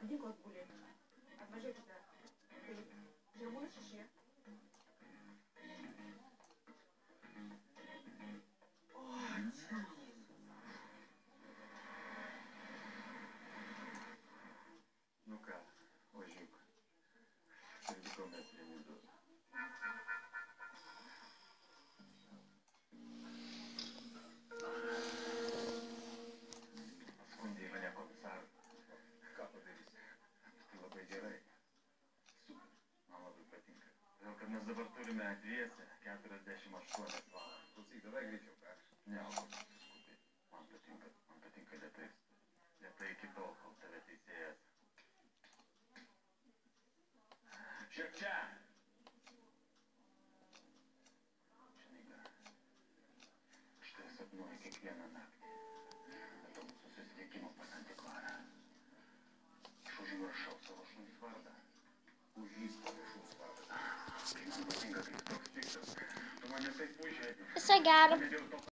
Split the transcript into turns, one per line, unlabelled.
Dykos gulėti. Atvažiuokite. Žirmūnų 6.
Nu ką, važiuok. Ir vykome prie Nidos. Paskundė mane komisarui. Ką padarysi? Tai labai gerai. Super. Man labai patinka. Todėl, kad mes dabar turime dviese 48 valandas. Klausyk, davai greičiau, ką? Ne, o skubiai. Man patinka lėtai. Lėtai iki tol, kol tave teisėjas. Žiūrėk čia! Žinai, aš tai sapnuoju kiekvieną naktį. Apie mūsų susitikimą pas antikvarą. Aš užmiršau savo šuns vardą. Užvysto šuns vardą. Tai man patinka, kai toks piktas. Tu mane taip užėdi.
Visą gerą.